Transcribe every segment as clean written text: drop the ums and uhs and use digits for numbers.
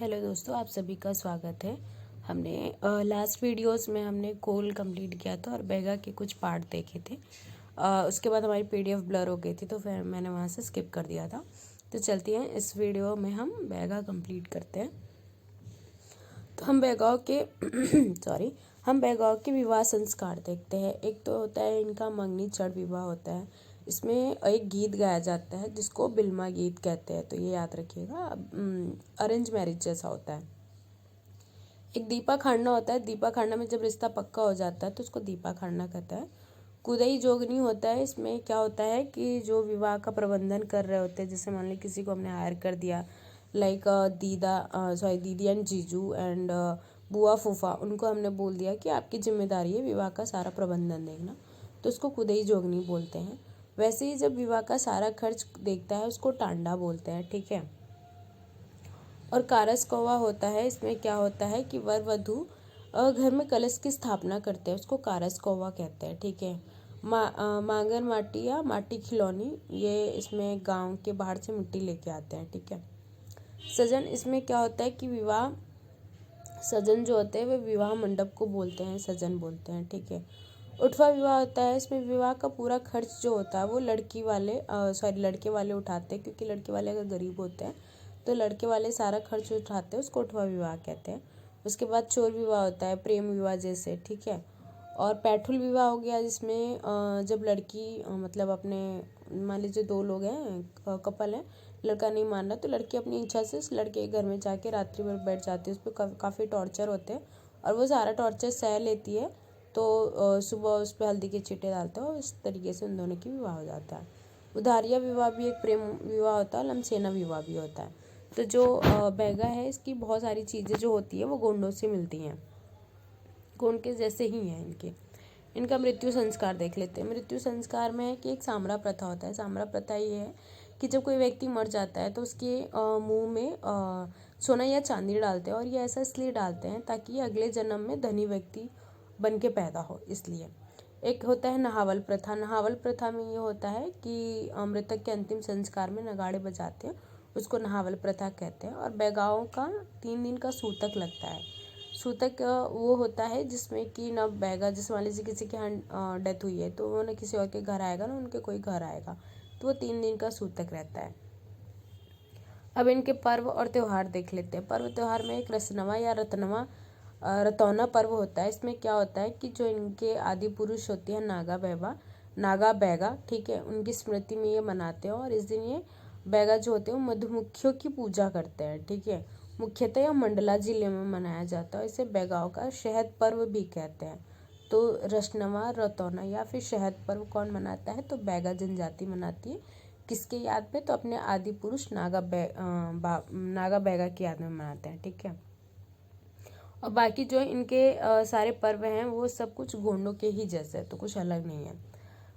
Hello दोस्तों, आप सभी का स्वागत है। हमने लास्ट वीडियोस में हमने कोल कंप्लीट किया था और बैगा के कुछ पार्ट देखे थे। उसके बाद हमारी पीडीएफ ब्लर हो गई थी तो फिर मैंने वहाँ से स्किप कर दिया था। तो चलती हैं, इस वीडियो में हम बैगा कंप्लीट करते हैं। तो हम बैगाओं के हम बैगाओं के विवाह संस्कार देखते हैं। एक तो होता है इनका मंगनी चढ़ विवाह होता है। इसमें एक गीत गाया जाता है जिसको बिल्मा गीत कहते हैं, तो ये याद रखिएगा। अरेंज मैरिज जैसा होता है। एक दीपा खांडना होता है। दीपा खांडना में जब रिश्ता पक्का हो जाता है तो उसको दीपा खांडना कहता है। कुदई जोगनी होता है। इसमें क्या होता है कि जो विवाह का प्रबंधन कर रहे होते हैं, जैसे मान ली किसी को हमने हायर कर दिया, लाइक दीदी एंड जीजू एंड बुआ फूफा, उनको हमने बोल दिया कि आपकी जिम्मेदारी है विवाह का सारा प्रबंधन देखना, तो उसको कुदई जोगनी बोलते हैं। वैसे ही जब विवाह का सारा खर्च देखता है उसको टांडा बोलते हैं, ठीक है। और कारस कौवा होता है। इसमें क्या होता है कि वर वधू घर में कलश की स्थापना करते हैं, उसको कारस कौवा कहते हैं, ठीक है। मांगर माटी या माटी खिलौनी, ये इसमें गांव के बाहर से मिट्टी लेके आते हैं, ठीक है। सजन, इसमें क्या होता है कि विवाह सजन जो होते हैं वे विवाह मंडप को बोलते हैं, सजन बोलते हैं, ठीक है। उठवा विवाह होता है। इसमें विवाह का पूरा खर्च जो होता है वो लड़के वाले उठाते हैं, क्योंकि लड़के वाले अगर गरीब होते हैं तो लड़के वाले सारा खर्च उठाते हैं, उसको उठवा विवाह कहते हैं। उसके बाद चोर विवाह होता है, प्रेम विवाह जैसे, ठीक है। और पैठुल विवाह हो गया, जिसमें जब लड़की मतलब अपने, मान लीजिए दो लोग हैं, कपल हैं, लड़का नहीं मान रहा तो लड़की अपनी इच्छा से उस लड़के के घर में जाके रात्रि भर बैठ जाती है। उस पर काफ़ी टॉर्चर होते हैं और वो सारा टॉर्चर सह लेती है। तो सुबह उस पर हल्दी के छींटे डालते हैं और इस तरीके से उन दोनों की विवाह हो जाता है। उधारिया विवाह भी एक प्रेम विवाह होता है, लमसेना विवाह भी होता है। तो जो बैगा है इसकी बहुत सारी चीज़ें जो होती है वो गोंडों से मिलती हैं, गोंड के जैसे ही हैं इनके। इनका मृत्यु संस्कार देख लेते हैं। मृत्यु संस्कार में है कि एक सामरा प्रथा होता है। सामरा प्रथा ये है कि जब कोई व्यक्ति मर जाता है तो उसके मुंह में सोना या चांदी डालते हैं, और ये ऐसा इसलिए डालते हैं ताकि ये अगले जन्म में धनी व्यक्ति बन के पैदा हो, इसलिए। एक होता है नहावल प्रथा। नहावल प्रथा में ये होता है कि मृतक के अंतिम संस्कार में नगाड़े बजाते हैं, उसको नहावल प्रथा कहते हैं। और बैगाओं का 3 दिन का सूतक लगता है। सूतक वो होता है जिसमें कि ना बैगा, जैसे मान लीजिए किसी की डेथ हुई है तो वो ना किसी और के घर आएगा ना उनके कोई घर आएगा, तो वो 3 दिन का सूतक रहता है। अब इनके पर्व और त्यौहार देख लेते हैं। पर्व त्यौहार में एक रसनवा या रतौना पर्व होता है। इसमें क्या होता है कि जो इनके आदि पुरुष होती है नागा बैगा, ठीक है, उनकी स्मृति में ये मनाते हैं। और इस दिन ये बैगा जो होते हैं वो मधुमक्खियों की पूजा करते हैं, ठीक है। मुख्यतः यह मंडला जिले में मनाया जाता है। इसे बैगाओं का शहद पर्व भी कहते हैं। तो रसनवा, रतौना या फिर शहद पर्व कौन मनाता है? तो बैगा जनजाति मनाती है। किसके याद में? तो अपने आदि पुरुष नागा बैगा की याद में मनाते हैं, ठीक है। और बाकी जो इनके सारे पर्व हैं वो सब कुछ गोंडों के ही जैसे है, तो कुछ अलग नहीं है।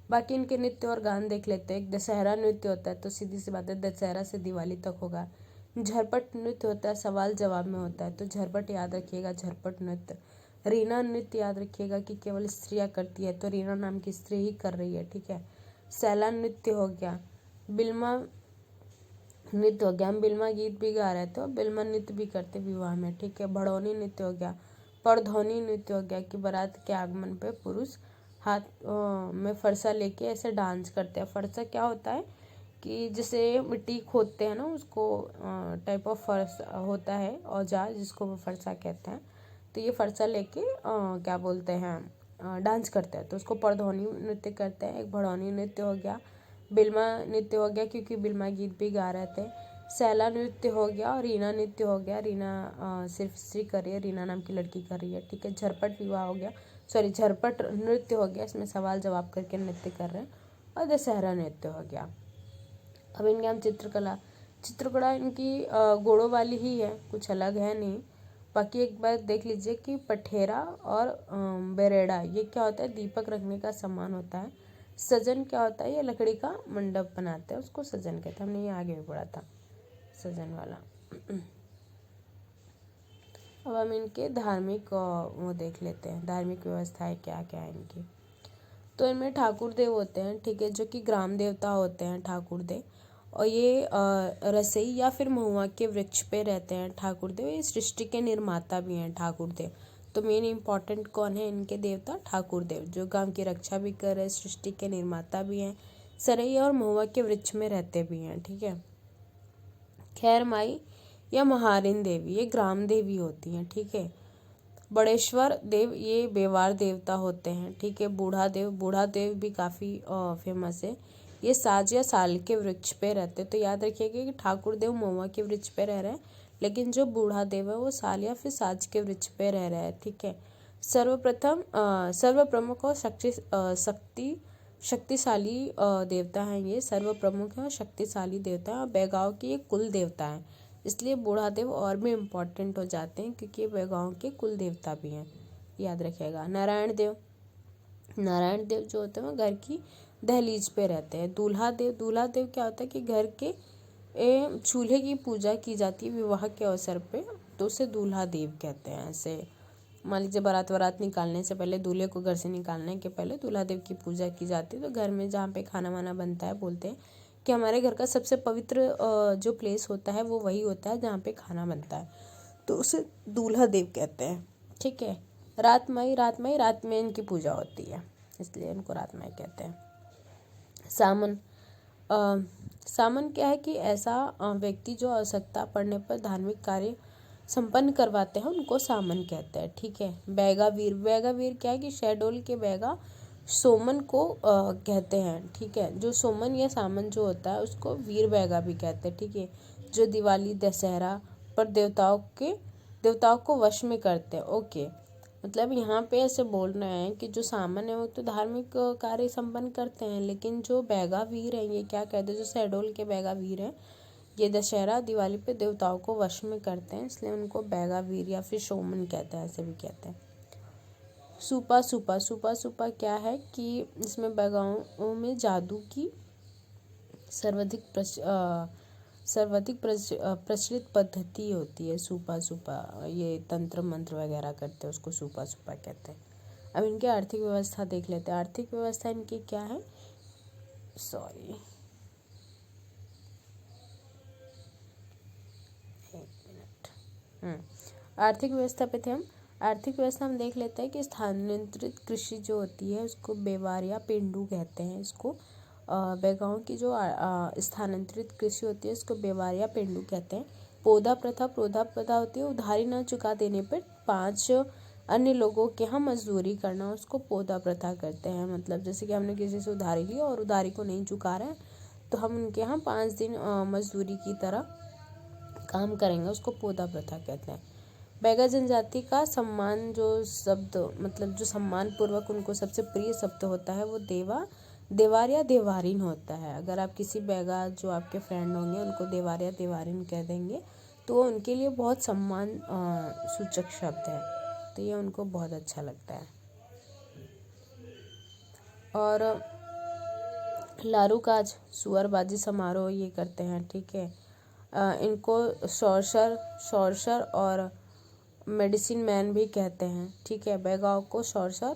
बाकी इनके नृत्य और गान देख लेते हैं। एक दशहरा नृत्य होता है, तो सीधी सी बात है दशहरा से दिवाली तक होगा। झरपट नृत्य होता है, सवाल जवाब में होता है, तो झरपट याद रखिएगा, झरपट नृत्य। रीना नृत्य याद रखिएगा कि केवल स्त्रियाँ करती है, तो रीना नाम की स्त्री ही कर रही है, ठीक है। सैला नृत्य हो गया। बिल्मा नृत्य हो गया, हम बिल्मा गीत भी गा रहे थे और बिल्मा नृत्य भी करते विवाह में, ठीक है। भड़ौनी नृत्य हो गया। परधौनी नृत्य हो गया कि बारात के आगमन पे पुरुष हाथ में फरसा लेके ऐसे डांस करते हैं। फरसा क्या होता है कि जैसे मिट्टी खोदते हैं ना, उसको टाइप ऑफ फर्श होता है औजार, जिसको वो फरसा कहते हैं। तो ये फरसा लेके क्या बोलते हैं, डांस करते हैं, तो उसको परधौनी नृत्य करते हैं। एक भड़ौनी नृत्य हो गया। बिल्मा नृत्य हो गया क्योंकि बिल्मा गीत भी गा रहे थे। सैला नृत्य हो गया और रीना नृत्य हो गया। रीना सिर्फ स्त्री कर रही है, रीना नाम की लड़की कर रही है, ठीक है। झरपट विवाह हो गया, झरपट नृत्य हो गया, इसमें सवाल जवाब करके नृत्य कर रहे हैं। और दशहरा नृत्य हो गया। अब इनके हम चित्रकला इनकी घोड़ों वाली ही है, कुछ अलग है नहीं। बाकी एक बार देख लीजिए कि पठेरा और बेरेड़ा, ये क्या होता है? दीपक रखने का सामान होता है। सजन क्या होता है? ये लकड़ी का मंडप बनाते हैं, उसको सजन कहते हैं। हमने ये आगे भी पढ़ा था, सजन वाला। अब हम इनके धार्मिक वो देख लेते हैं, धार्मिक व्यवस्थाएं क्या क्या है इनकी। तो इनमें ठाकुर देव होते हैं, ठीक है, जो कि ग्राम देवता होते हैं ठाकुर देव। और ये रसई या फिर महुआ के वृक्ष पे रहते हैं ठाकुर देव। ये सृष्टि के निर्माता भी हैं ठाकुर देव। तो मेन इम्पॉर्टेंट कौन है इनके देवता? ठाकुर देव, जो गांव की रक्षा भी कर रहे, सृष्टि के निर्माता भी हैं, सरई और महुआ के वृक्ष में रहते भी हैं। ठीक है। खैर माई या महारिन देवी ये ग्राम देवी होती हैं। ठीक है। बड़ेश्वर देव ये बेवार देवता होते हैं। ठीक है। बूढ़ा देव भी काफ़ी फेमस है। ये साज या साल के वृक्ष पे रहते। तो याद रखिएगा कि ठाकुर देव महुआ के वृक्ष पे रह रहे हैं, लेकिन जो बूढ़ा देव है वो साल या फिर साज के वृक्ष पे रह रहा है। ठीक है। सर्व प्रमुख और शक्तिशाली देवता हैं। ये सर्व प्रमुख है और शक्तिशाली देवता है और बैगांव के ये कुल देवता है। इसलिए बूढ़ा देव और भी इम्पोर्टेंट हो जाते हैं क्योंकि ये बैगांव के कुल देवता भी हैं। याद रखिएगा। नारायण देव जो होते हैं वो घर की दहलीज पे रहते हैं। दूल्हा देव क्या होता है कि घर के चूल्हे की पूजा की जाती है विवाह के अवसर पे, तो उसे दूल्हा देव कहते हैं। ऐसे मान लीजिए बारात निकालने से पहले, दूल्हे को घर से निकालने के पहले दूल्हा देव की पूजा की जाती है। तो घर में जहाँ पे खाना वाना बनता है, बोलते हैं कि हमारे घर का सबसे पवित्र जो प्लेस होता है वो वही होता है जहाँ पे खाना बनता है, तो उसे दूल्हा देव कहते हैं। ठीक है। रात में इनकी पूजा होती है, इसलिए इनको रात माई कहते हैं। सामन क्या है कि ऐसा व्यक्ति जो आवश्यकता पड़ने पर धार्मिक कार्य संपन्न करवाते हैं, उनको सामन कहते हैं। ठीक है। बैगावीर क्या है कि शहडोल के बैगा सोमन को कहते हैं। ठीक है। जो सोमन या सामन जो होता है उसको वीर बैगा भी कहते हैं। ठीक है। जो दिवाली दशहरा पर देवताओं को वश में करते हैं। ओके, मतलब यहाँ पे ऐसे बोल रहे हैं कि जो सामन है वो तो धार्मिक कार्य संपन्न करते हैं, लेकिन जो बैगा वीर हैं ये क्या कहते हैं, जो शहडोल के बैगा वीर हैं ये दशहरा दिवाली पे देवताओं को वश में करते हैं, इसलिए उनको बैगा वीर या फिर शोमन कहते हैं, ऐसे भी कहते हैं। सूपा क्या है कि इसमें बैगाओं में जादू की सर्वाधिक प्रचलित पद्धति होती है। सूपा ये तंत्र मंत्र वगैरह करते हैं, उसको सूपा कहते हैं। अब इनकी आर्थिक व्यवस्था देख लेते हैं। आर्थिक व्यवस्था इनकी क्या है, आर्थिक व्यवस्था पे थे हम। आर्थिक व्यवस्था हम देख लेते हैं कि स्थानांतरित कृषि जो होती है उसको बेवार या पेंडू कहते हैं। इसको बैगाओं की जो स्थानांतरित कृषि होती है उसको बेवार या पेंडू कहते हैं। पौधा प्रथा होती है उधारी न चुका देने पर 5 अन्य लोगों के यहाँ मजदूरी करना, उसको पौधा प्रथा कहते हैं। मतलब जैसे कि हमने किसी से उधारी ली और उधारी को नहीं चुका रहे हैं तो हम उनके यहाँ 5 दिन मजदूरी की तरह काम करेंगे, उसको पौधा प्रथा कहते हैं। बैगा जनजाति का सम्मान जो शब्द, मतलब जो सम्मान पूर्वक उनको सबसे प्रिय शब्द होता है वो देवार या देवारिन होता है। अगर आप किसी बैगा जो आपके फ्रेंड होंगे उनको देवार या देवारिन कह देंगे तो वो उनके लिए बहुत सम्मान सूचक शब्द है, तो ये उनको बहुत अच्छा लगता है। और लारूकाज सुअरबाजी समारोह ये करते हैं। ठीक है। इनको शौरशर और मेडिसिन मैन भी कहते हैं। ठीक है। बैगाओं को शौरशर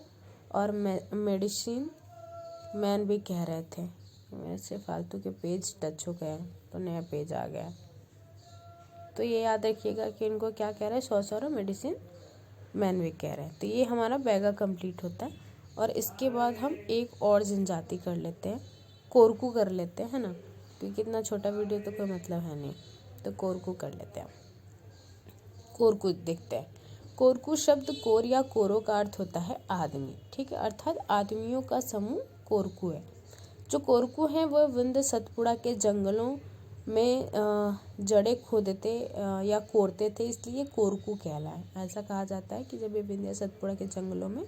और मेडिसिन मैन भी कह रहे थे। वैसे फालतू के पेज टच हो गए तो नया पेज आ गया, तो ये याद रखिएगा कि इनको क्या कह रहे हैं, शौरशर और मेडिसिन मैन भी कह रहे हैं। तो ये हमारा बैगा कंप्लीट होता है। और इसके बाद हम एक और जनजाति कर लेते हैं, कोरकू कर लेते हैं, है ना, क्योंकि इतना छोटा वीडियो तो कोई मतलब है नहीं, तो कोरकू कर लेते हैं। कोरकू देखते हैं। कोरकू शब्द कोर या कोरो का अर्थ होता है आदमी। ठीक है। अर्थात आदमियों का समूह कोरकू है। जो कोरकू हैं वह विंध्य सतपुड़ा के जंगलों में जड़ें खोदते या कोरते थे, इसलिए कोरकू कहलाए। ऐसा कहा जाता है कि जब ये विंध्य सतपुड़ा के जंगलों में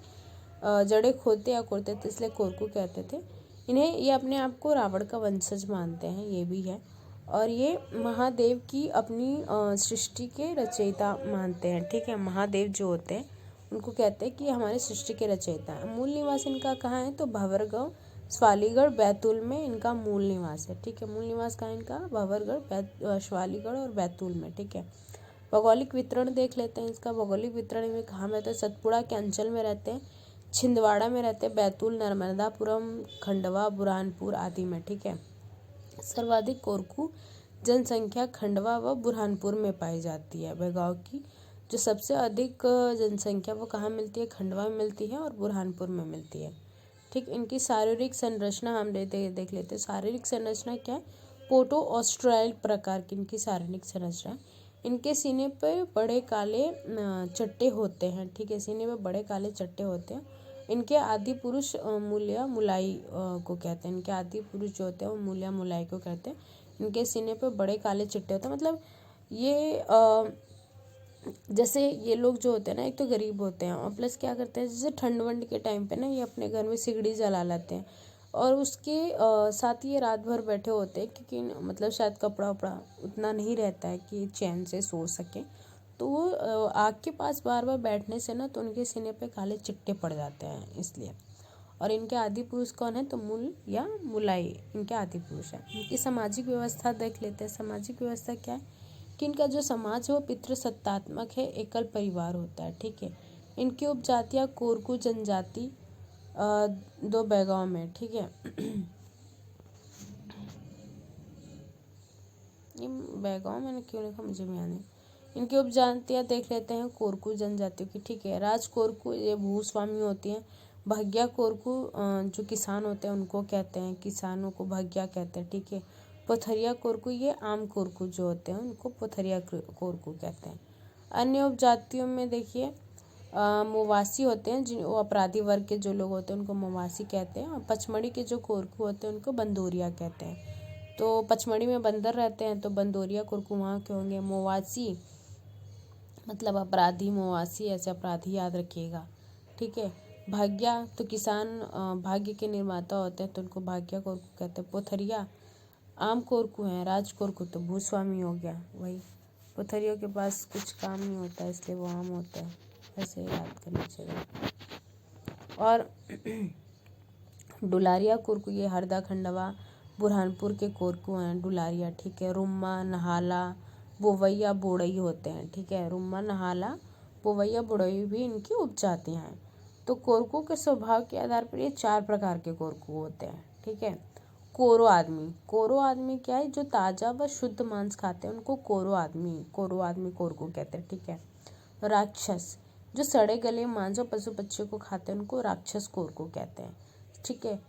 जड़ें खोदते या कोरते थे इसलिए कोरकू कहते थे। इन्हें ये अपने आप को रावण का वंशज मानते हैं, ये भी है। और ये महादेव की अपनी सृष्टि के रचयिता मानते हैं। ठीक है। महादेव जो होते हैं उनको कहते हैं कि हमारे सृष्टि के रचयिता हैं। मूल निवास इनका कहाँ है, तो भंवरगढ़ स्वालीगढ़ बैतूल में इनका मूल निवास है। ठीक है। मूल निवास कहाँ है इनका, भंवरगढ़ स्वालीगढ़ और बैतूल में। ठीक है। भौगोलिक वितरण देख लेते हैं इसका। भौगोलिक वितरण में कहाँ रहते हैं, सतपुड़ा के अंचल में रहते हैं, छिंदवाड़ा में रहते हैं, बैतूल, नर्मदापुरम, खंडवा, बुरहानपुर आदि में। ठीक है। सर्वाधिक कोरकू जनसंख्या खंडवा व बुरहानपुर में पाई जाती है। बेगांव की जो सबसे अधिक जनसंख्या वो कहाँ मिलती है, खंडवा में मिलती है और बुरहानपुर में मिलती है। ठीक, इनकी शारीरिक संरचना हम देख लेते हैं। शारीरिक संरचना क्या है, पोटो ऑस्ट्राइल प्रकार की इनकी शारीरिक संरचना। इनके सीने पे बड़े काले चट्टे होते हैं। ठीक है, सीने पे बड़े काले चट्टे होते हैं। इनके आदि पुरुष मूल्या मुलाई को कहते हैं। इनके आदि पुरुष जो होते हैं वो मूल्या मुलाई को कहते हैं। इनके सीने पे बड़े काले चिट्टे होते हैं। मतलब ये जैसे ये लोग जो होते हैं ना, एक तो गरीब होते हैं और प्लस क्या करते हैं, जैसे ठंड वंड के टाइम पे ना ये अपने घर में सिगड़ी जला लेते हैं और उसके साथ ही ये रात भर बैठे होते हैं, क्योंकि मतलब शायद कपड़ा वपड़ा उतना नहीं रहता है कि चैन से सो सके, तो वो आग के पास बार बार बैठने से ना तो उनके सीने पे काले चिट्टे पड़ जाते हैं इसलिए। और इनके आदि पुरुष कौन है, तो मूल या मुलाई इनके आदि पुरुष है। इनकी सामाजिक व्यवस्था देख लेते हैं। सामाजिक व्यवस्था क्या है कि इनका जो समाज है वो पितृसत्तात्मक है, एकल परिवार होता है। ठीक है, इनकी उपजातियाँ कोरकू जनजाति दो बेगांव में। ठीक है, ये बेगांव मैंने क्यों लिखा मुझे भी याद नहीं। इनकी उपजातियाँ देख लेते हैं कोरकू जनजातियों की। ठीक है, राज कोरकू ये भूस्वामी होती हैं। भाग्या कोरकू जो किसान होते हैं उनको कहते हैं, किसानों को भाग्या कहते हैं। ठीक है, पथरिया कोरकू ये आम कोरकू जो होते हैं उनको पथरिया कोरकू कहते हैं। अन्य उपजातियों में देखिए मोवासी होते हैं, जिन वो अपराधी वर्ग के जो लोग होते हैं उनको मोवासी कहते हैं। और पचमढ़ी के जो कोरकू होते हैं उनको बंदोरिया कहते हैं। तो पचमढ़ी में बंदर रहते हैं तो बंदोरिया कोरकू वहाँ के होंगे। मोवासी मतलब अपराधी, मोवासी ऐसे अपराधी याद रखिएगा। ठीक है, भाग्या तो किसान भाग्य के निर्माता होते हैं तो उनको भाग्या कोरकू कहते हैं। पोथरिया आम कोरकू हैं। राज कोरकू तो भूस्वामी हो गया, वही पोथरियों के पास कुछ काम नहीं होता इसलिए वो आम होता है, ऐसे याद करना चाहिए। और डुलारिया कोरकू ये हरदा खंडवा बुरहानपुर के कोरकू हैं डुलारिया। ठीक है, रुम्मा नहाला बोवैया बोड़ई होते हैं। ठीक है, रुम्मा नहाला बोवैया बोड़ई भी इनकी उपजातियाँ हैं। तो कोरकू के स्वभाव के आधार पर ये 4 प्रकार के कोरकू होते हैं। ठीक है, कोरो आदमी। कोरो आदमी क्या है, जो ताज़ा व शुद्ध मांस खाते हैं उनको कोरो आदमी कोरकू कहते हैं। ठीक है, राक्षस जो सड़े गले मांस और पशु पक्षियों को खाते हैं उनको राक्षस कोरकू कहते हैं। ठीक है,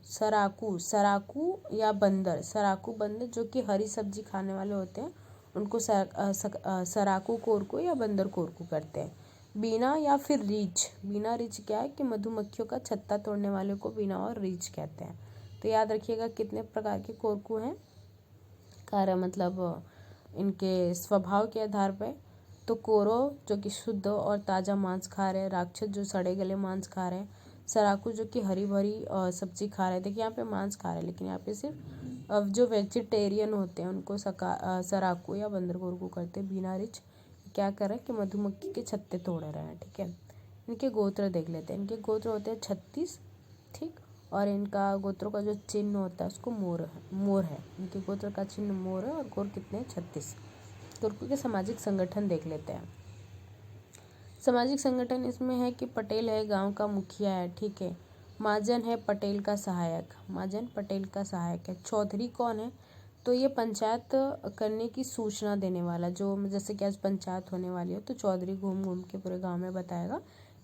सराकू या बंदर, सराकू बंदर जो कि हरी सब्जी खाने वाले होते हैं उनको सराकू कोरकू या बंदर कोरकू करते हैं। बीना या फिर रीछ। बीना रीछ क्या है कि मधुमक्खियों का छत्ता तोड़ने वाले को बीना और रीछ कहते हैं। तो याद रखिएगा कितने प्रकार के कोरकू हैं, कार्य मतलब इनके स्वभाव के आधार पर। तो कोरो जो कि शुद्ध और ताज़ा मांस खा रहे हैं, राक्षस जो सड़े गले मांस खा रहे हैं, सराकू जो कि हरी भरी सब्जी खा रहे हैं। देखिए यहाँ पे मांस खा रहे हैं लेकिन यहाँ पे सिर्फ जो वेजिटेरियन होते हैं उनको सराकू या बंदर कोरकू करते हैं। बीना रिच क्या कर रहे हैं कि मधुमक्खी के छत्ते तोड़ रहे हैं। ठीक है, इनके गोत्र देख लेते हैं। इनके गोत्र होते हैं 36। ठीक, और इनका गोत्रों का जो चिन्ह होता है उसको मोर है। इनके गोत्र का चिन्ह मोर है और गोत्र कितने 36। कोरकू के सामाजिक संगठन देख लेते हैं। सामाजिक संगठन इसमें है कि पटेल है गांव का मुखिया है। ठीक है, महाजन है पटेल का सहायक, महाजन पटेल का सहायक है। चौधरी कौन है, तो ये पंचायत करने की सूचना देने वाला, जो जैसे कि आज पंचायत होने वाली हो तो चौधरी घूम घूम के पूरे गांव में बताएगा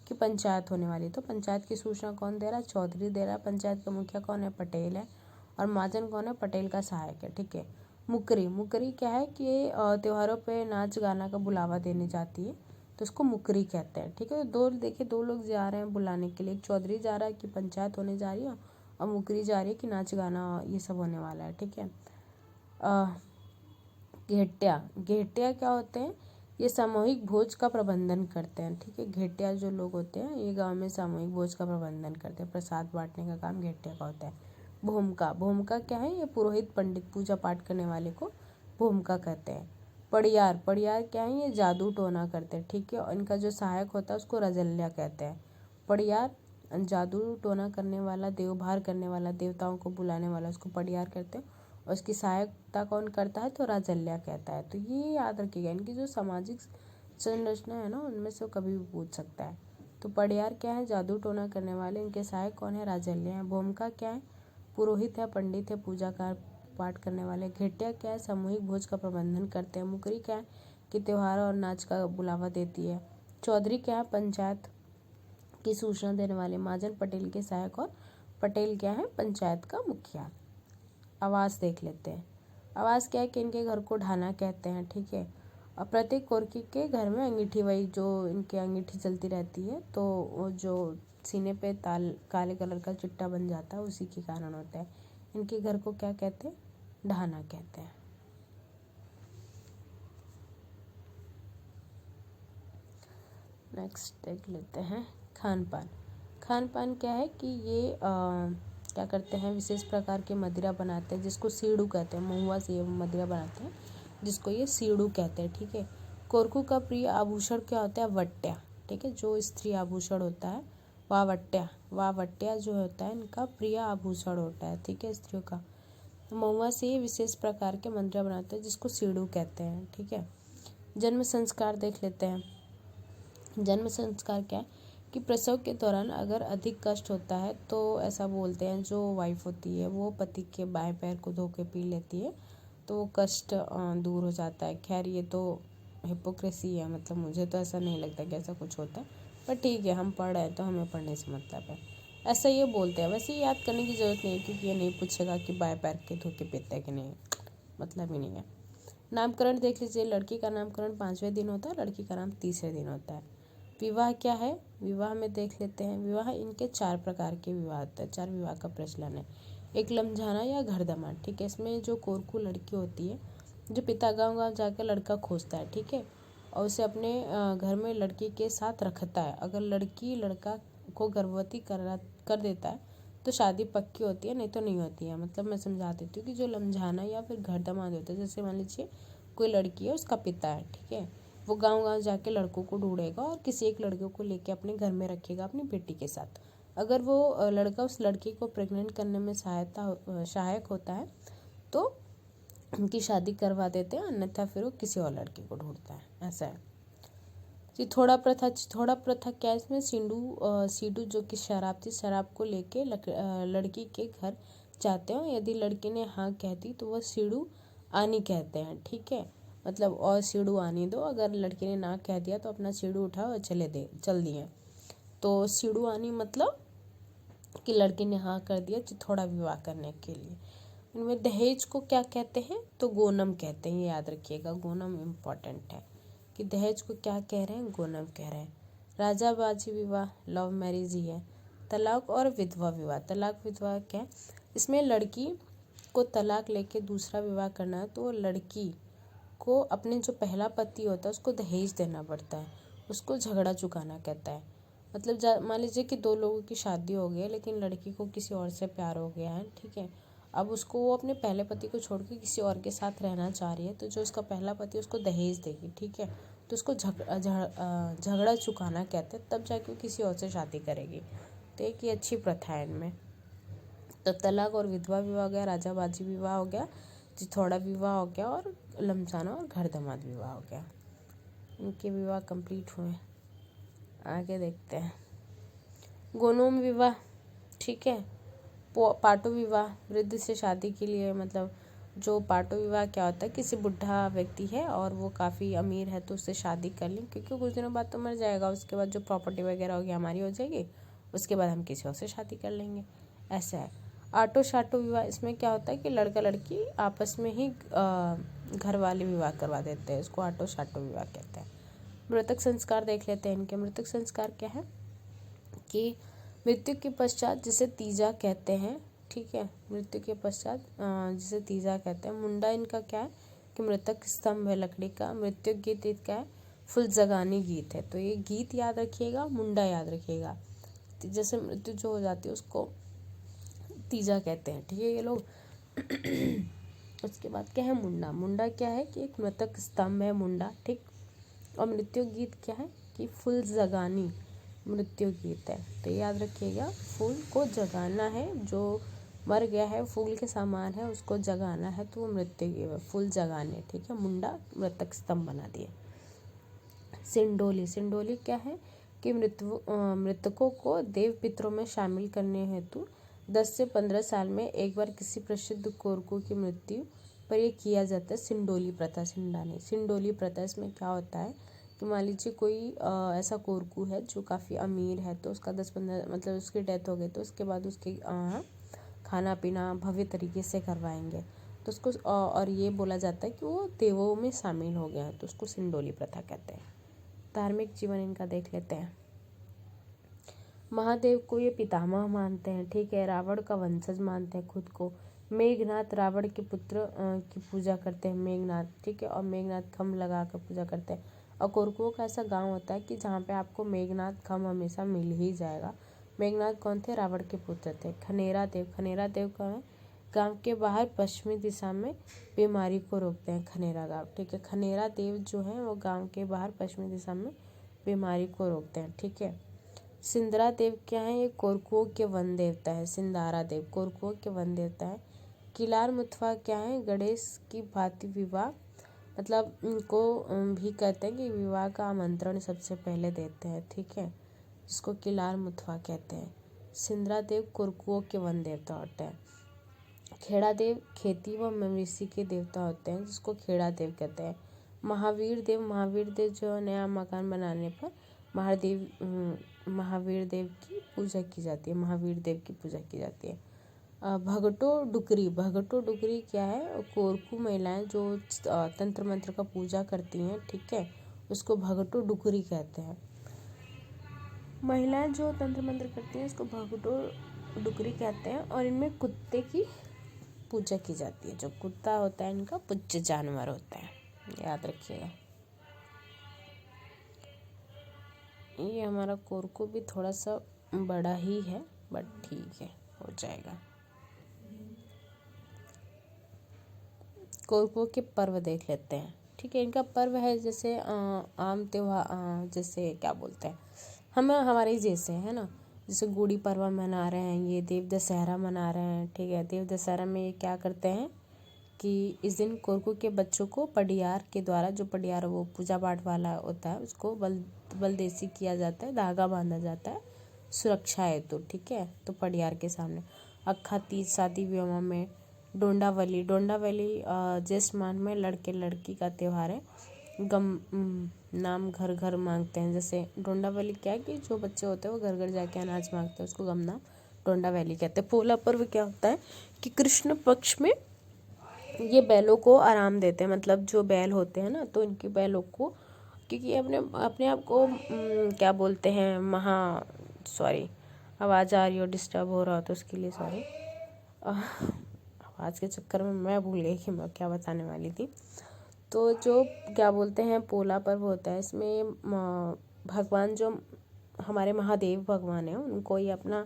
कि पंचायत होने वाली है। तो पंचायत की सूचना कौन दे रहा है, चौधरी दे रहा है। पंचायत का मुखिया कौन है, पटेल है। और महाजन कौन है, पटेल का सहायक है। ठीक है, मुकरी क्या है कि त्योहारों पे नाच गाना का बुलावा देने जाती है तो उसको मुकरी कहते हैं। ठीक है, तो दो लोग जा रहे हैं बुलाने के लिए। एक चौधरी जा रहा है कि पंचायत होने जा रही है और मुकरी जा रही है कि नाच गाना ये सब होने वाला है। ठीक है, घेटिया क्या होते हैं, ये सामूहिक भोज का प्रबंधन करते हैं। ठीक है, घेटिया जो लोग होते हैं ये गांव में सामूहिक भोज का प्रबंधन करते हैं, प्रसाद बांटने का काम घेटिया का होता है। भूमिका क्या है, ये पुरोहित पंडित पूजा पाठ करने वाले को भूमिका कहते हैं। पड़ियार क्या है, ये जादू टोना करते हैं। ठीक है, और इनका जो सहायक होता है उसको रजल्या कहते हैं। पड़ियार जादू टोना करने वाला, देवभार करने वाला, देवताओं को बुलाने वाला उसको पड़ियार कहते हैं। और उसकी सहायता कौन करता है, तो राजल्या कहता है। तो ये याद रखिएगा, इनकी जो सामाजिक संरचना है ना उनमें से कभी भी पूछ सकता है। तो पड़ियार क्या है, जादू टोना करने वाले। इनके सहायक कौन है, राजल्या है। भूमिका क्या है, पुरोहित है, पंडित है, पूजा का पाठ करने वाले। घेटिया क्या है, सामूहिक भोज का प्रबंधन करते हैं। मुकरी क्या है कि त्योहार और नाच का बुलावा देती है। चौधरी क्या है, पंचायत की सूचना देने वाले। महाजन पटेल के सहायक और पटेल क्या है, पंचायत का मुखिया। आवास देख लेते हैं। आवास क्या है कि इनके घर को ढाना कहते हैं, ठीक है। और प्रत्येक कोरकी के घर में अंगीठी, वही जो इनके अंगीठी चलती रहती है, तो वो जो सीने पे ताल काले कलर का चिट्टा बन जाता है, उसी के कारण होता है। इनके घर को क्या कहते हैं, ढाना कहते हैं। नेक्स्ट देख लेते हैं खान पान। खान पान क्या है कि ये क्या करते हैं, विशेष प्रकार के मदिरा बनाते हैं जिसको सीड़ू कहते हैं। महुआ से मदिरा बनाते हैं जिसको ये सीड़ू कहते हैं, ठीक है। कोरकू का प्रिय आभूषण क्या होता है, वट्या, ठीक है। जो स्त्री आभूषण होता है वावट्या जो होता है इनका प्रिय आभूषण होता है, ठीक है, स्त्रियों का। महुआ से ये विशेष प्रकार के मदिरा बनाते हैं जिसको सीड़ू कहते हैं, ठीक है। जन्म संस्कार देख लेते हैं। जन्म संस्कार क्या है कि प्रसव के दौरान अगर अधिक कष्ट होता है तो ऐसा बोलते हैं, जो वाइफ होती है वो पति के बाएं पैर को धो के पी लेती है तो वो कष्ट दूर हो जाता है। खैर ये तो हिपोक्रेसी है, मतलब मुझे तो ऐसा नहीं लगता कि ऐसा कुछ होता है, पर ठीक है, हम पढ़ रहे हैं तो हमें पढ़ने से मतलब है। ऐसा ये बोलते हैं। वैसे याद करने की ज़रूरत नहीं है क्योंकि ये नहीं पूछेगा कि बाएं पैर के धो के पीता है कि नहीं, मतलब ही नहीं है। नामकरण देख लीजिए। लड़की का नामकरण 5वें दिन होता है, लड़की का नाम 30वें दिन होता है। विवाह क्या है, विवाह में देख लेते हैं। विवाह इनके 4 प्रकार के विवाह होते हैं, 4 विवाह का प्रचलन है। एक लमझाना या घर दमाद, ठीक है। इसमें जो कोरकू लड़की होती है, जो पिता गाँव गाँव जाकर लड़का खोजता है, ठीक है, और उसे अपने घर में लड़की के साथ रखता है। अगर लड़की लड़का को गर्भवती कर देता है तो शादी पक्की होती है, नहीं तो नहीं होती है। मतलब मैं समझा देती हूँ कि जो लमझाना या फिर घर दमाद होता है, जैसे मान लीजिए कोई लड़की है, उसका पिता है, ठीक है, वो गांव गांव जाके लड़कों को ढूंढेगा और किसी एक लड़के को लेके अपने घर में रखेगा अपनी बेटी के साथ। अगर वो लड़का उस लड़की को प्रेग्नेंट करने में सहायक होता है तो उनकी शादी करवा देते हैं, अन्यथा फिर वो किसी और लड़के को ढूंढता है, ऐसा है। चिथोड़ा प्रथा। चिथोड़ा प्रथा क्या है, इसमें सीडू जो कि शराब थी, शराब को लेके लड़की के घर जाते हैं। यदि लड़की ने हाँ कह दी तो वह सीडू आनी कहते हैं, ठीक है। मतलब और सीडू आनी दो, अगर लड़की ने ना कह दिया तो अपना सीडू उठाओ और चल दिए। तो सीडू आनी मतलब कि लड़की ने हाँ कर दिया चिथोड़ा विवाह करने के लिए। इनमें दहेज को क्या कहते हैं, तो गोनम कहते हैं, ये याद रखिएगा, गोनम इम्पॉर्टेंट है कि दहेज को क्या कह रहे हैं, गोनम कह रहे हैं। राजा बाजी विवाह लव मैरिज ही है। तलाक और विधवा विवाह। तलाक विधवा क्या है, इसमें लड़की को तलाक लेके दूसरा विवाह करना है तो लड़की को अपने जो पहला पति होता है उसको दहेज देना पड़ता है, उसको झगड़ा चुकाना कहता है। मतलब मान लीजिए कि 2 लोगों की शादी हो गई है लेकिन लड़की को किसी और से प्यार हो गया है, ठीक है। अब उसको वो अपने पहले पति को छोड़ के किसी और के साथ रहना चाह रही है, तो जो उसका पहला पति उसको दहेज देगी, ठीक है, तो उसको झगड़ा चुकाना कहते हैं, तब जाके वो किसी और से शादी करेगी। तो एक ये अच्छी प्रथा है इनमें। तो तलाक और विधवा विवाह हो गया, राजा बाजी विवाह हो गया, चिथौड़ा विवाह हो गया और लमसाना और घर दमाद विवाह हो गया। इनके विवाह कंप्लीट हुए। आगे देखते हैं गोनोम विवाह, ठीक है। पाटो विवाह, वृद्ध से शादी के लिए, मतलब जो पाटो विवाह क्या होता है, किसी बुढ़ा व्यक्ति है और वो काफ़ी अमीर है तो उससे शादी कर लें क्योंकि कुछ दिनों बाद तो मर जाएगा, उसके बाद जो प्रॉपर्टी वगैरह होगी हमारी हो जाएगी, उसके बाद हम किसी और से शादी कर लेंगे, ऐसा है। आटो शाटो विवाह, इसमें क्या होता है कि लड़का लड़की आपस में ही घर वाले विवाह करवा देते हैं, इसको आटो शाटो विवाह कहते हैं। मृतक संस्कार देख लेते हैं। इनके मृतक संस्कार क्या है कि मृत्यु के पश्चात जिसे तीजा कहते हैं, ठीक है, मृत्यु के पश्चात जिसे तीजा कहते हैं। मुंडा इनका क्या है कि मृतक स्तंभ है लकड़ी का। मृत्यु गीत क्या है, फुल जगानी गीत है, तो ये गीत याद रखिएगा, मुंडा याद रखिएगा। जैसे मृत्यु जो हो जाती है उसको तीजा कहते हैं, ठीक है ये लोग। उसके बाद क्या है मुंडा। मुंडा क्या है कि एक मृतक स्तंभ है मुंडा, ठीक। और मृत्यु गीत क्या है कि फुल जगानी मृत्यु गीत है, तो याद रखिएगा, फूल को जगाना है, जो मर गया है फूल के समान है उसको जगाना है, तो वो मृत्यु गीत है, फूल जगाने, ठीक है। मुंडा मृतक स्तंभ बना दिए। सिंडोली। सिंडोली क्या है कि मृतकों को देव पितरों में शामिल करने हेतु 10 से 15 साल में एक बार किसी प्रसिद्ध कोरकू की मृत्यु पर यह किया जाता है सिंडोली प्रथा। सिंडोली प्रथा, इसमें क्या होता है कि मान लीजिए कोई ऐसा कोरकू है जो काफ़ी अमीर है, तो उसका 10-15 मतलब उसकी डेथ हो गई, तो उसके बाद उसके खाना पीना भव्य तरीके से करवाएंगे, तो उसको और ये बोला जाता है कि वो देवों में शामिल हो गया है, तो उसको सिंडोली प्रथा कहते हैं। धार्मिक जीवन इनका देख लेते हैं। महादेव को ये पितामह मानते हैं, ठीक है। रावण का वंशज मानते हैं खुद को। मेघनाथ रावण के पुत्र की पूजा करते हैं, मेघनाथ, ठीक है। और मेघनाथ खम्भ लगा कर पूजा करते हैं। और कोरकुओं का ऐसा गांव होता है कि जहाँ पे आपको मेघनाथ खम्भ हमेशा मिल ही जाएगा। मेघनाथ कौन थे? रावण के पुत्र थे। खनेरा देव का है गांव के बाहर पश्चिमी दिशा में बीमारी को रोकते हैं, खनेरा गांव, ठीक है। खनेरा देव जो है वो गांव के बाहर पश्चिमी दिशा में बीमारी को रोकते हैं, ठीक है। सिंदरा देव क्या है? ये कोरकुओं के वन देवता है। सिंदारा देव कोरकुओं के वन देवता है। किलार मुथवा क्या है? गणेश की भांति विवाह, मतलब इनको भी कहते हैं कि विवाह का आमंत्रण सबसे पहले देते हैं, ठीक है, जिसको किलार मुथवा कहते हैं। सिंदरा देव कोरकुओं के वन देवता होते हैं। खेड़ा देव खेती व मवेशी के देवता होते हैं, जिसको खेड़ा देव कहते हैं। महावीर देव जो नया मकान बनाने पर महावीर देव की पूजा की जाती है। महावीर देव की पूजा की जाती है। भगटो डुकरी क्या है? कोरकू महिलाएं जो तंत्र मंत्र का पूजा करती हैं, ठीक है, उसको भगटो डुकरी कहते हैं। महिलाएं जो तंत्र मंत्र करती हैं उसको भगटो डुकरी कहते हैं। और इनमें कुत्ते की पूजा की जाती है। जो कुत्ता होता है इनका पूज्य जानवर होता है, याद रखिएगा। ये हमारा कोरकू भी थोड़ा सा बड़ा ही है, बट ठीक है, हो जाएगा। कोरकुओं के पर्व देख लेते हैं, ठीक है। इनका पर्व है जैसे आम त्योहार, जैसे क्या बोलते हैं हम हमारे जैसे है ना, जैसे गुड़ी पर्व मना रहे हैं, ये देव दशहरा मना रहे हैं, ठीक है। देव दशहरा में ये क्या करते हैं कि इस दिन कोरकू के बच्चों को पडियार के द्वारा, जो पडियार वो पूजा पाठ वाला होता है, उसको बलदेसी किया जाता है, धागा बांधा जाता है सुरक्षा हेतु, ठीक है। तो पडियार के सामने अक्खा तीज, शादी विवाह में डोंडावली ज्येष्ठ माह में लड़के लड़की का त्यौहार है। नाम घर घर मांगते हैं, जैसे डोंडावली क्या है कि जो बच्चे होते हैं वो घर घर जाके अनाज मांगते हैं, उसको गम नाम डोंडावली कहते हैं। पोला पर्व क्या होता है कि कृष्ण पक्ष में ये बैलों को आराम देते हैं, मतलब जो बैल होते हैं ना, तो इनकी बैलों को, क्योंकि अपने आप को क्या बोलते हैं सॉरी, आवाज़ आ रही हो, डिस्टर्ब हो रहा हो तो उसके लिए सॉरी। आवाज़ के चक्कर में मैं भूल गई कि मैं क्या बताने वाली थी। तो जो क्या बोलते हैं पोला पर्व होता है, इसमें भगवान जो हमारे महादेव भगवान हैं उनको ये अपना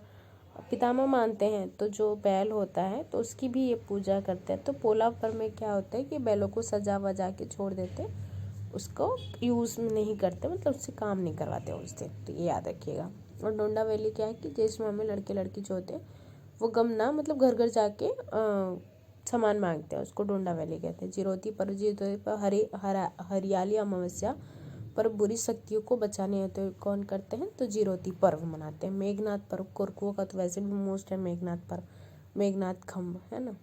पितामह मानते हैं, तो जो बैल होता है तो उसकी भी ये पूजा करते हैं। तो पोला पर्व में क्या होता है कि बैलों को सजा वजा के छोड़ देते, उसको यूज़ नहीं करते, मतलब उससे काम नहीं करवाते उस दिन, तो ये याद रखिएगा। और डोंडावली क्या है कि ज्येष्ठ माह में लड़के लड़की जो होते हैं वो गमना, मतलब घर घर जाके सामान मांगते हैं, उसको डोंडावली कहते हैं। जिरोती पर हरियाली अमावस्या पर बुरी शक्तियों को बचाने हेतु तो कौन करते हैं? तो जिरोती पर्व मनाते हैं। मेघनाथ पर्व कोरकुओं का तो वैसे भी मोस्ट है मेघनाथ पर्व, मेघनाथ खम्भ, है ना,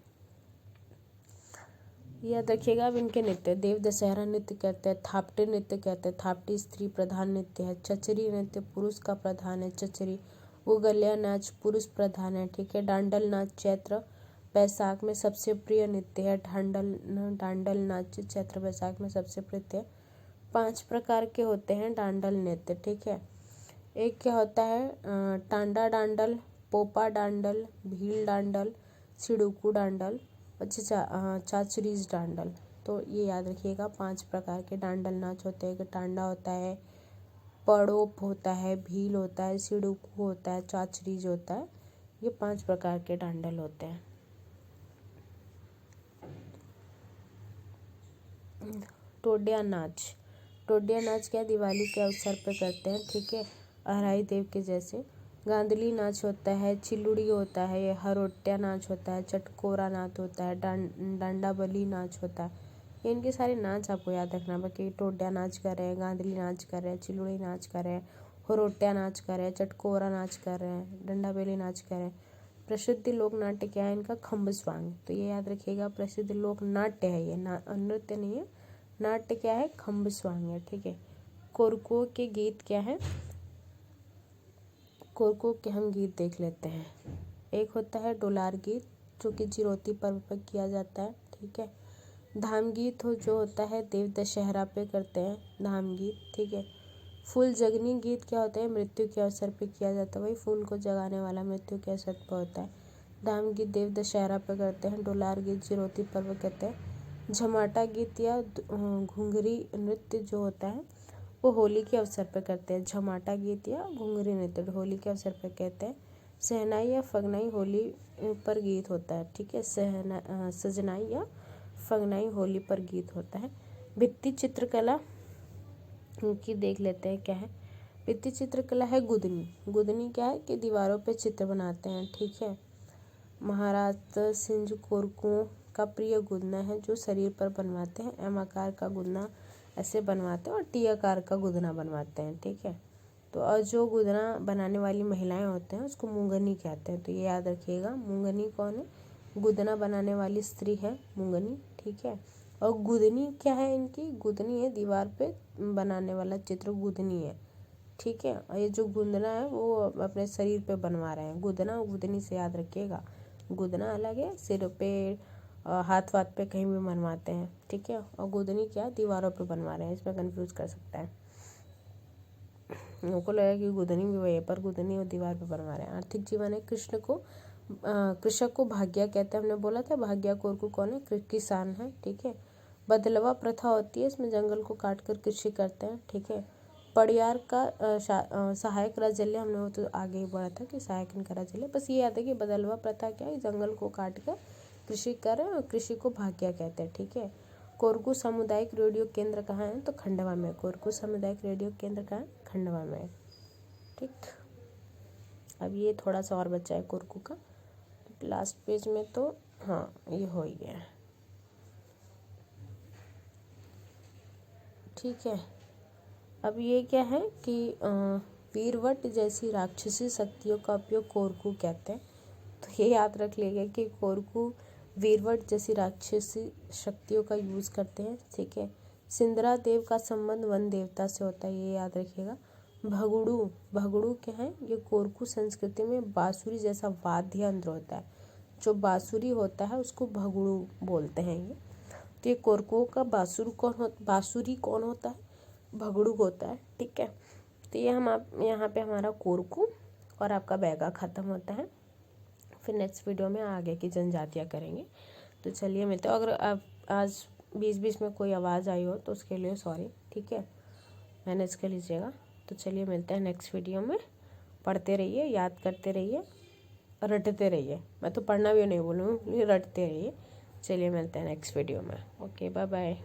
याद रखिएगा। अब इनके नृत्य, देव दशहरा नृत्य कहते हैं, थापटे नृत्य कहते हैं, थापटी स्त्री प्रधान नृत्य है। चचरी नृत्य पुरुष का प्रधान है, चचरी। उगल्या नाच पुरुष प्रधान है, ठीक है। डांडल नाच चैत्र बैसाख में सबसे प्रिय नृत्य है। डांडल नाच चैत्र बैसाख में सबसे प्रिय 5 प्रकार के होते हैं डांडल नृत्य, ठीक है। एक क्या होता है टांडा डांडल, पोपा डांडल, भील डांडल, सिडुकू डांडल, चाचरीज डांडल। तो ये याद रखिएगा 5 प्रकार के डांडल नाच होते हैं। टांडा होता है, पड़ोप होता है, भील होता है, सिडुकू होता है, चाचरीज होता है। ये 5 प्रकार के डांडल होते हैं। टोडिया नाच क्या दिवाली के अवसर पर करते हैं, ठीक है, अहराई देव के जैसे। गांधली नाच होता है, चिल्लुड़ी होता है, हरोट्या नाच होता है, चटकोरा नाच होता है, डांडा बली नाच होता है। ये इनके सारे नाच आपको याद रखना, बाकी टोडिया नाच कर रहे हैं, गांधली नाच कर रहे हैं, चिल्लुड़ी नाच कर रहे हैं, हरोट्या नाच कर रहे हैं, चटकोरा नाच कर रहे हैं, डंडा बेली नाच कर रहे हैं। प्रसिद्ध लोक नाट्य क्या है इनका? खम्ब स्वांग। तो ये याद रखिएगा, प्रसिद्ध लोक नाट्य है ये, नृत्य नहीं है। नाट्य क्या है? खम्ब स्वांग है। ठीक है। कोरकुओं के गीत क्या है? कोरकुओं के हम गीत देख लेते हैं। एक होता है डोलार गीत, जो कि चिरौती पर्व पर किया जाता है। ठीक है। धाम गीत हो जो होता है देव दशहरा पे करते हैं धाम गीत। ठीक है। फूल जगनी गीत क्या होता है? मृत्यु के अवसर पे किया जाता है, वही फूल को जगाने वाला मृत्यु के अवसर पर होता है। धाम गीत देव दशहरा पे करते हैं। डोलार गीत चिरौती पर्व कहते हैं। झमाटा गीत या घुंघरी नृत्य जो होता है वो होली के अवसर पर करते हैं। झमाटा गीत या घुंघरी नृत्य होली के अवसर पर कहते हैं। सहनाई या फगनाई होली पर गीत होता है। ठीक है। सजनाई या फगनाई होली पर गीत होता है। भित्ति चित्रकला की देख लेते हैं क्या है। भित्ति चित्रकला है गुदनी। गुदनी क्या है कि दीवारों पे चित्र बनाते हैं। ठीक है। महाराष्ट्र सिंज कोरकुओं का प्रिय गुदना है जो शरीर पर बनवाते हैं। एम आकार का गुदना ऐसे बनवाते हैं और टी आकार का गुदना बनवाते हैं। ठीक है। तो और जो गुदना बनाने वाली महिलाएं होते हैं उसको मुंगनी कहते हैं। तो ये याद रखिएगा, मुंगनी कौन है? गुदना बनाने वाली स्त्री है मुंगनी। ठीक है। और गुदनी क्या है इनकी? गुदनी है दीवार पे बनाने वाला चित्र गुदनी है। ठीक है। और ये जो गुदना है वो अपने शरीर पे बनवा रहे हैं। गुदना गुदनी से याद रखिएगा, गुदना अलग है, सिर पे हाथ वाथ पे कहीं भी बनवाते हैं। ठीक है। और गुदनी क्या? दीवारों पे बनवा रहे हैं, इसमें कंफ्यूज कर सकता है। उनको लगा कि गुदनी भी वही है, पर गुदनी और दीवार पे बनवा रहे हैं। आर्थिक जीवन है कृषक को भाग्या कहते हैं। हमने बोला था भाग्या कोरकू कौन है? किसान है। ठीक है। बदलवा प्रथा होती है, इसमें जंगल को काट कर कृषि करते हैं। ठीक है। पड़ियार का सहायक राजल्य, हमने वो तो आगे ही बोला था कि सहायक इनका राजल्य। बस ये याद है कि बदलवा प्रथा क्या है? जंगल को काट कर कृषि कर रहे हैं और कृषि को भाग्या कहते हैं। ठीक है। कोरकू सामुदायिक रेडियो केंद्र कहाँ है? तो खंडवा में। कोरकू सामुदायिक रेडियो केंद्र कहाँ है? खंडवा में। ठीक। अब ये थोड़ा सा और बचा है कोरकू का, लास्ट पेज में तो हाँ ये हो ही गया। ठीक है। अब ये क्या है कि वीरवट जैसी राक्षसी शक्तियों का उपयोग कोरकू कहते हैं। तो ये याद रख लेगा कि कोरकू वीरवट जैसी राक्षसी शक्तियों का यूज़ करते हैं। ठीक है। सिंदरा देव का संबंध वन देवता से होता है, ये याद रखिएगा। भगुड़ू, भगुड़ू क्या है? ये कोरकू संस्कृति में बांसुरी जैसा वाद्य यंत्र होता है। जो बांसुरी होता है उसको भगुड़ू बोलते हैं ये। तो ये कोरकुओं का बांसुरी कौन होता है? भगुड़ू होता है। ठीक है। तो ये हम आप यहाँ पे हमारा कोरकू और आपका बैगा ख़त्म होता है। फिर नेक्स्ट वीडियो में आगे की जनजातियाँ करेंगे। तो चलिए मिलते हैं। अगर आप आज बीच में कोई आवाज़ आई हो तो उसके लिए सॉरी। ठीक है, मैनेज कर लीजिएगा। तो चलिए मिलते हैं नेक्स्ट वीडियो में। पढ़ते रहिए, याद करते रहिए, रटते रहिए। मैं तो पढ़ना भी नहीं बोलूँ, रटते रहिए। चलिए मिलते हैं नेक्स्ट वीडियो में। Okay, bye bye.